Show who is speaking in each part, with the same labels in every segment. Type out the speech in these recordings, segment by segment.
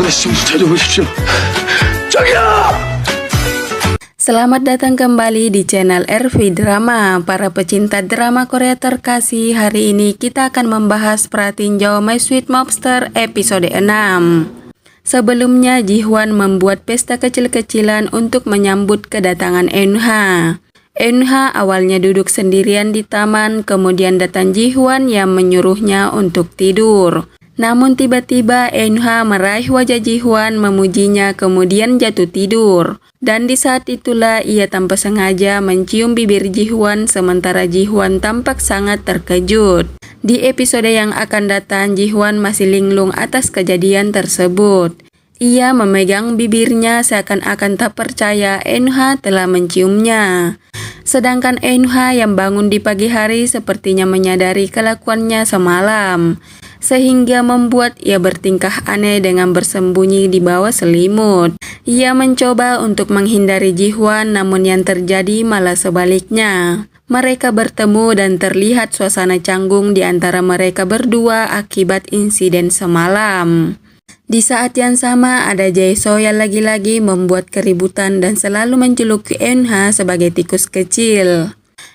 Speaker 1: 아저씨 좀 찾아보십시오. 저기요!
Speaker 2: Selamat datang kembali di channel RV Drama. Para pecinta drama Korea terkasih, hari ini kita akan membahas Pratinjo My Sweet Mobster episode 6. Sebelumnya, Ji-hwan membuat pesta kecil-kecilan untuk menyambut kedatangan Eunha. Eunha awalnya duduk sendirian di taman, kemudian datang Ji-hwan yang menyuruhnya untuk tidur. Namun tiba-tiba Eunha meraih wajah Ji-hwan, memujinya, kemudian jatuh tidur. Dan di saat itulah ia tanpa sengaja mencium bibir Ji-hwan, sementara Ji-hwan tampak sangat terkejut. Di episode yang akan datang, Ji-hwan masih linglung atas kejadian tersebut. Ia memegang bibirnya seakan-akan tak percaya Eunha telah menciumnya. Sedangkan Eunha yang bangun di pagi hari sepertinya menyadari kelakuannya semalam, sehingga membuat ia bertingkah aneh dengan bersembunyi di bawah selimut. Ia mencoba untuk menghindari Ji-hwan, namun yang terjadi malah sebaliknya. Mereka bertemu dan terlihat suasana canggung di antara mereka berdua akibat insiden semalam. Di saat yang sama, ada Jae-soo yang lagi-lagi membuat keributan dan selalu menjuluki Eunha sebagai tikus kecil.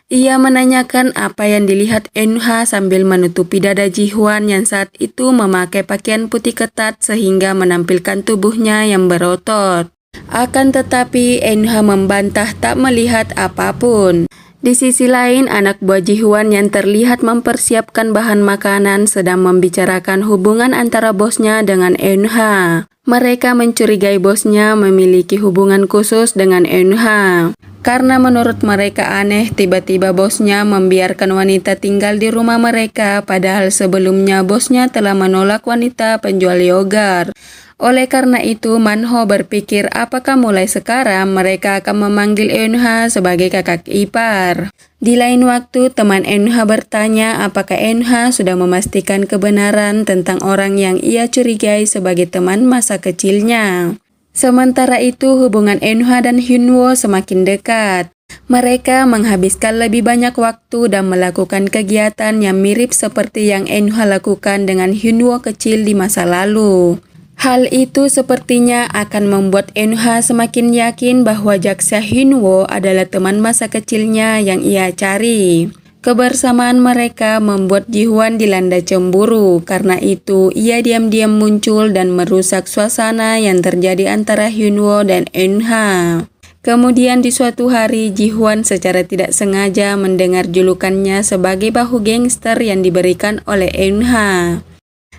Speaker 2: Ia menanyakan apa yang dilihat Eunha sambil menutupi dada Ji-hwan yang saat itu memakai pakaian putih ketat sehingga menampilkan tubuhnya yang berotot. Akan tetapi Eunha membantah tak melihat apapun. Di sisi lain, anak buah Ji-hwan yang terlihat mempersiapkan bahan makanan sedang membicarakan hubungan antara bosnya dengan Eunha. Mereka mencurigai bosnya memiliki hubungan khusus dengan Eunha. Karena menurut mereka aneh, tiba-tiba bosnya membiarkan wanita tinggal di rumah mereka, padahal sebelumnya bosnya telah menolak wanita penjual yogurt. Oleh karena itu, Manho berpikir apakah mulai sekarang mereka akan memanggil Eunha sebagai kakak ipar. Di lain waktu, teman Eunha bertanya apakah Eunha sudah memastikan kebenaran tentang orang yang ia curigai sebagai teman masa kecilnya. Sementara itu, hubungan Eunha dan Hyunwoo semakin dekat. Mereka menghabiskan lebih banyak waktu dan melakukan kegiatan yang mirip seperti yang Eunha lakukan dengan Hyunwoo kecil di masa lalu. Hal itu sepertinya akan membuat Eunha semakin yakin bahwa jaksa Hyunwoo adalah teman masa kecilnya yang ia cari. Kebersamaan mereka membuat Ji-hwan dilanda cemburu, karena itu ia diam-diam muncul dan merusak suasana yang terjadi antara Hyunwoo dan Eunha. Kemudian di suatu hari, Ji-hwan secara tidak sengaja mendengar julukannya sebagai bahu gangster yang diberikan oleh Eunha.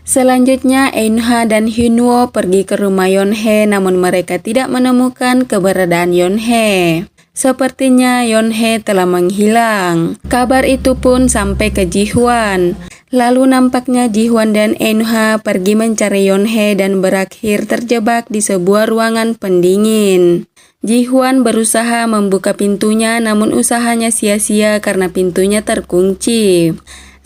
Speaker 2: Selanjutnya, Eunha dan Hyunwoo pergi ke rumah Yeonhae, namun mereka tidak menemukan keberadaan Yeonhae. Sepertinya Yeonhae telah menghilang. Kabar itu pun sampai ke Ji-hwan. Lalu nampaknya Ji-hwan dan Eunha pergi mencari Yeonhae dan berakhir terjebak di sebuah ruangan pendingin. Ji-hwan berusaha membuka pintunya, namun usahanya sia-sia karena pintunya terkunci.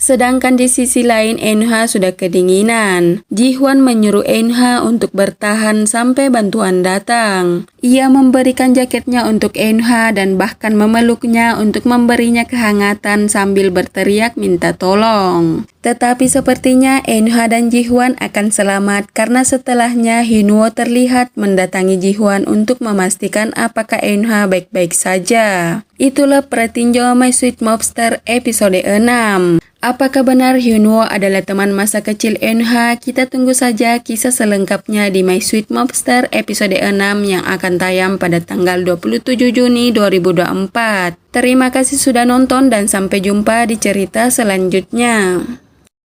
Speaker 2: Sedangkan di sisi lain, Eunha sudah kedinginan. Ji-hwan menyuruh Eunha untuk bertahan sampai bantuan datang. Ia memberikan jaketnya untuk Eunha dan bahkan memeluknya untuk memberinya kehangatan sambil berteriak minta tolong. Tetapi sepertinya Eunha dan Ji-hwan akan selamat karena setelahnya Hyunwoo terlihat mendatangi Ji-hwan untuk memastikan apakah Eunha baik-baik saja. Itulah Pratinjo My Sweet Mobster episode 6. Apakah benar Hyunwoo adalah teman masa kecil Eunha? Kita tunggu saja kisah selengkapnya di My Sweet Mobster episode 6 yang akan tayang pada tanggal 27 Juni 2024. Terima kasih sudah nonton dan sampai jumpa di cerita selanjutnya.